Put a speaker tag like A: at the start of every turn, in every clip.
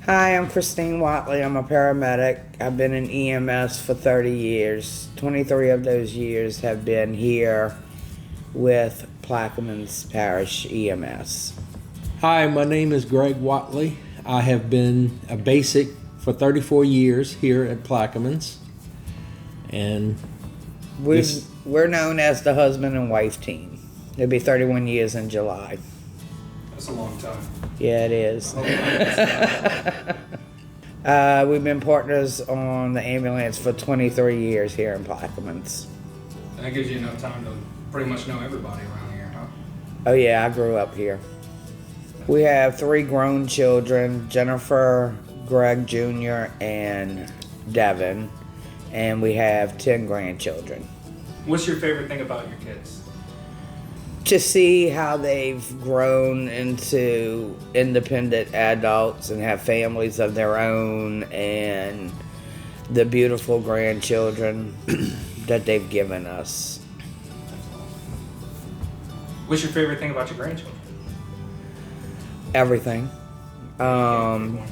A: Hi, I'm Kristine Whatley. I'm a paramedic. I've been in EMS for 30 years. 23 of those years have been here with Plaquemines Parish EMS.
B: Hi, my name is Gregg Whatley. I have been a basic for 34 years here at Plaquemines. And
A: We're known as the husband and wife team. It'll be 31 years in July.
C: That's a long time.
A: Yeah, it is. We've been partners on the ambulance for 23 years here in Plaquemines.
C: That gives you enough time to pretty much know everybody around here, huh?
A: Oh yeah, I grew up here. We have 3 grown children, Jennifer, Greg Jr., and Devin, and we have 10 grandchildren.
C: What's your favorite thing about your kids?
A: To see how they've grown into independent adults and have families of their own, and the beautiful grandchildren that they've given us.
C: What's your favorite thing about your grandchildren?
A: Everything.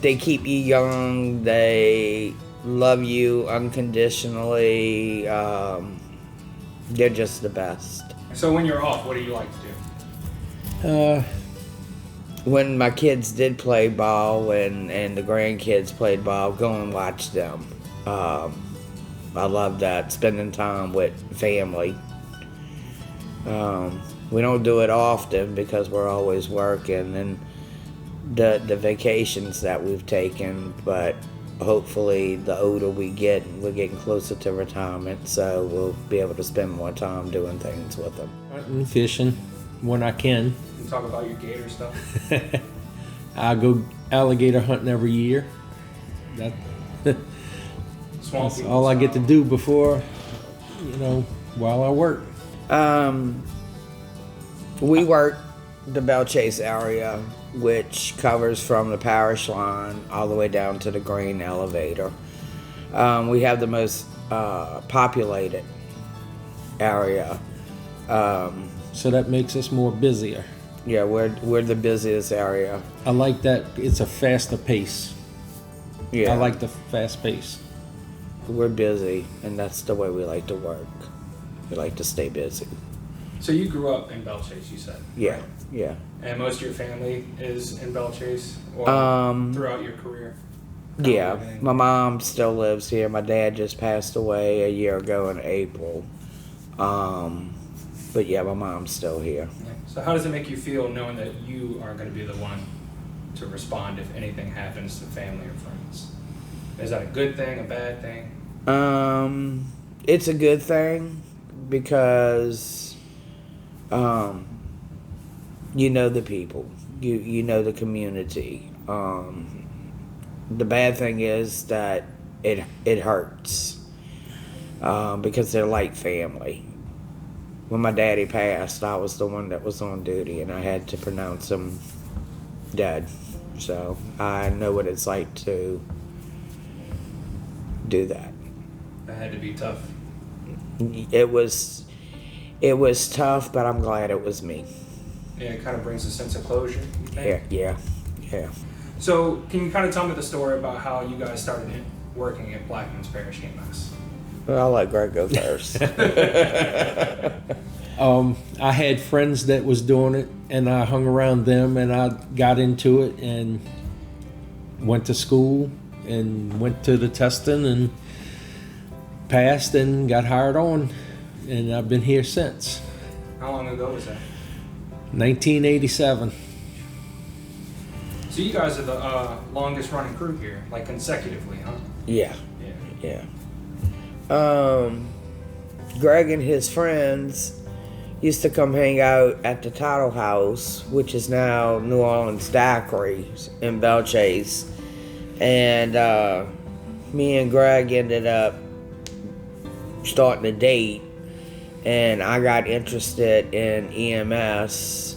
A: They keep you young. They love you unconditionally. They're just the best.
C: So when you're off, what do you like to do?
A: When my kids did play ball and the grandkids played ball, go and watch them. I love that, spending time with family. We don't do it often because we're always working, and the vacations that we've taken, but hopefully the older we get, we're getting closer to retirement, so we'll be able to spend more time doing things with them.
B: hunting, fishing when I can.
C: You talk about your gator stuff.
B: I go alligator hunting every year. That's all I get to do before, while I work.
A: We work the Belle Chasse area, which covers from the parish line all the way down to the grain elevator. We have the most populated area.
B: So that makes us more busier.
A: Yeah, we're the busiest area.
B: I like that it's a faster pace.
A: Yeah,
B: I like the fast pace.
A: we're busy, and that's the way we like to work. We like to stay busy.
C: So you grew up in Belle Chasse, you said?
A: Yeah,
C: right?
A: yeah.
C: And most of your family is in Belle Chasse or throughout your career?
A: Yeah, my mom still lives here. My dad just passed away a year ago in April. But yeah, my mom's still here.
C: Yeah. So how does it make you feel knowing that you are going to be the one to respond if anything happens to family or friends? Is that a good thing, a bad thing?
A: It's a good thing because you know the people, you know the community. The bad thing is that it hurts because they're like family. When my daddy passed, I was the one that was on duty, and I had to pronounce him dead. So I know what it's like to do that.
C: That had to be tough.
A: It was tough, but I'm glad it was me.
C: Yeah, it kind of brings a sense of closure, you think?
A: Yeah.
C: So can you kind of tell me the story about how you guys started working at Plaquemines Parish EMS?
A: Well, I'll let Greg go first.
B: I had friends that was doing it, and I hung around them, and I got into it and went to school and went to the testing and passed and got hired on, and I've been here since.
C: How long ago was that?
B: 1987.
C: So you guys are the longest running crew here, like consecutively, huh?
A: Yeah.
C: Yeah.
A: Greg and his friends used to come hang out at the Title House, which is now New Orleans Daiquiri in Belle Chasse. And me and Greg ended up starting a date, and I got interested in EMS,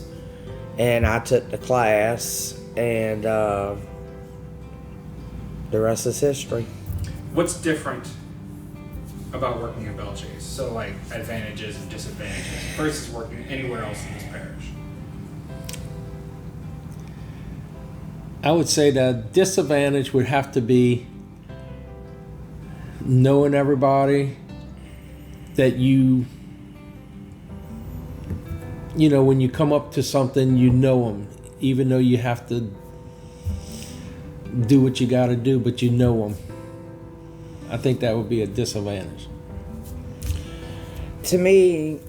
A: and I took the class, and the rest is history.
C: What's different about working in Belle Chasse? So like advantages and disadvantages versus working anywhere else in this parish.
B: I would say the disadvantage would have to be knowing everybody, that you know, when you come up to something, you know them, even though you have to do what you got to do, but you know them. I think that would be a disadvantage.
A: To me,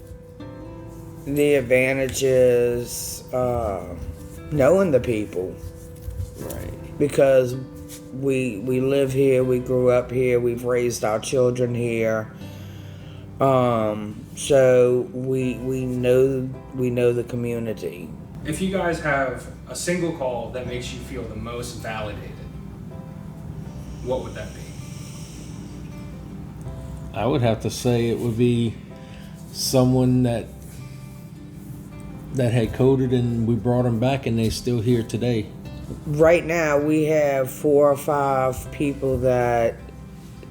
A: the advantage is knowing the people.
B: Right.
A: Because we live here, we grew up here, we've raised our children here. So we know the community.
C: If you guys have a single call that makes you feel the most validated, what would that be?
B: I would have to say it would be someone that had coded and we brought them back and they're still here today.
A: Right now we have 4 or 5 people that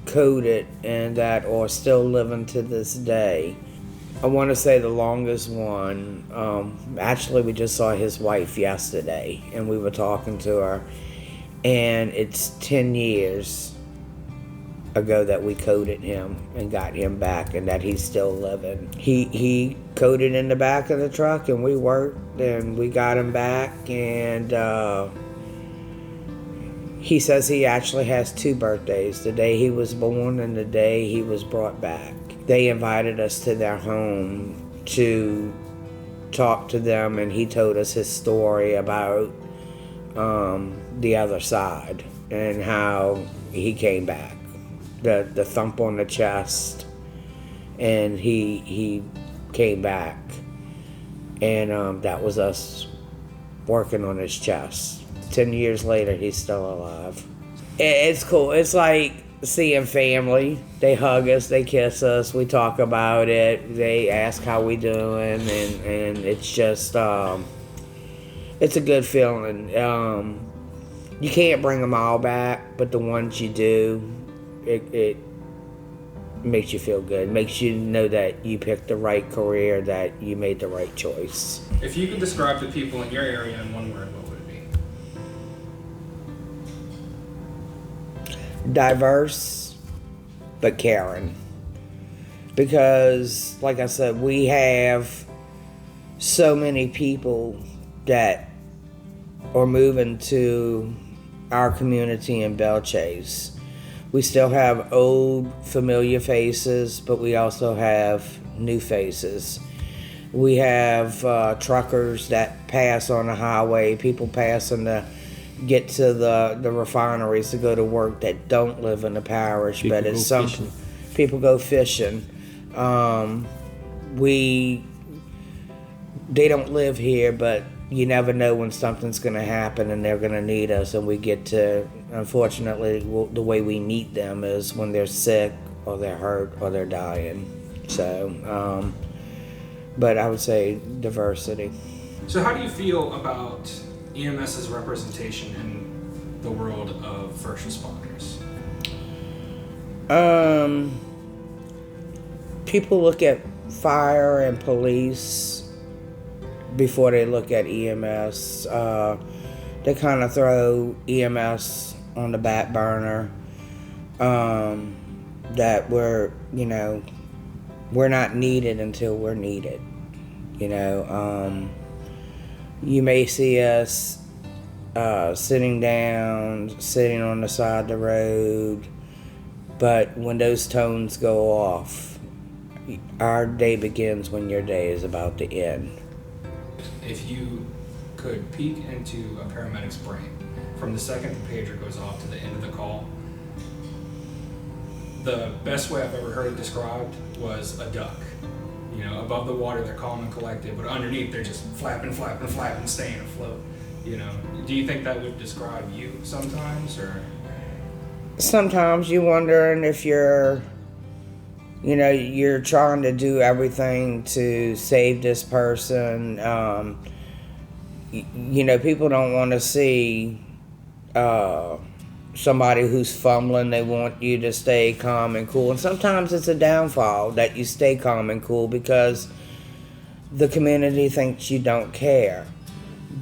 A: coded and that are still living to this day. I want to say the longest one, actually we just saw his wife yesterday and we were talking to her, and it's 10 years ago that we coded him and got him back, and that he's still living. He coded in the back of the truck and we worked and we got him back, and he says he actually has 2 birthdays, the day he was born and the day he was brought back. They invited us to their home to talk to them, and he told us his story about the other side and how he came back. The thump on the chest, and he came back, and that was us working on his chest. 10 years later, he's still alive. It's cool. It's like seeing family. They hug us, they kiss us, we talk about it, they ask how we doing, and it's just it's a good feeling. You can't bring them all back, but the ones you do, it makes you feel good. It makes you know that you picked the right career, that you made the right choice.
C: If you could describe the people in your area in one word, what would it be?
A: Diverse, but caring. Because, like I said, we have so many people that are moving to our community in Belle Chasse. We still have old familiar faces, but we also have new faces. We have truckers that pass on the highway, people passing to get to the refineries to go to work that don't live in the parish,
B: People
A: but it's
B: go
A: some
B: fishing.
A: people go fishing. They don't live here, but you never know when something's going to happen and they're going to need us, and we get to, unfortunately, the way we meet them is when they're sick or they're hurt or they're dying. So, but I would say diversity.
C: So how do you feel about EMS's representation in the world of first responders?
A: People look at fire and police before they look at EMS. They kind of throw EMS on the back burner. That we're not needed until we're needed. You may see us sitting on the side of the road, but when those tones go off, our day begins when your day is about to end.
C: If you could peek into a paramedic's brain from the second the pager goes off to the end of the call, the best way I've ever heard it described was a duck. Above the water they're calm and collected, but underneath they're just flapping, staying afloat. Do you think that would describe you sometimes, or?
A: Sometimes you're wondering if you're trying to do everything to save this person. People don't want to see somebody who's fumbling. They want you to stay calm and cool. And sometimes it's a downfall that you stay calm and cool because the community thinks you don't care.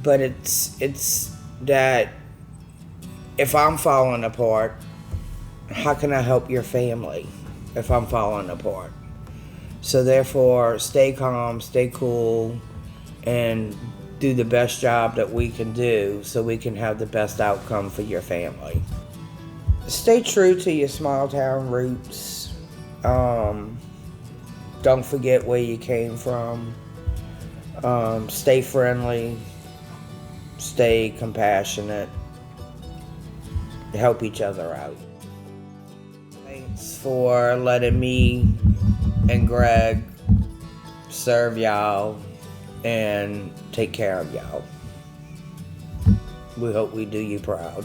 A: But it's that if I'm falling apart, how can I help your family if I'm falling apart? So therefore, stay calm, stay cool, and do the best job that we can do so we can have the best outcome for your family. Stay true to your small town roots. Don't forget where you came from. Stay friendly. Stay compassionate. Help each other out. Thanks for letting me and Gregg serve y'all and take care of y'all. We hope we do you proud.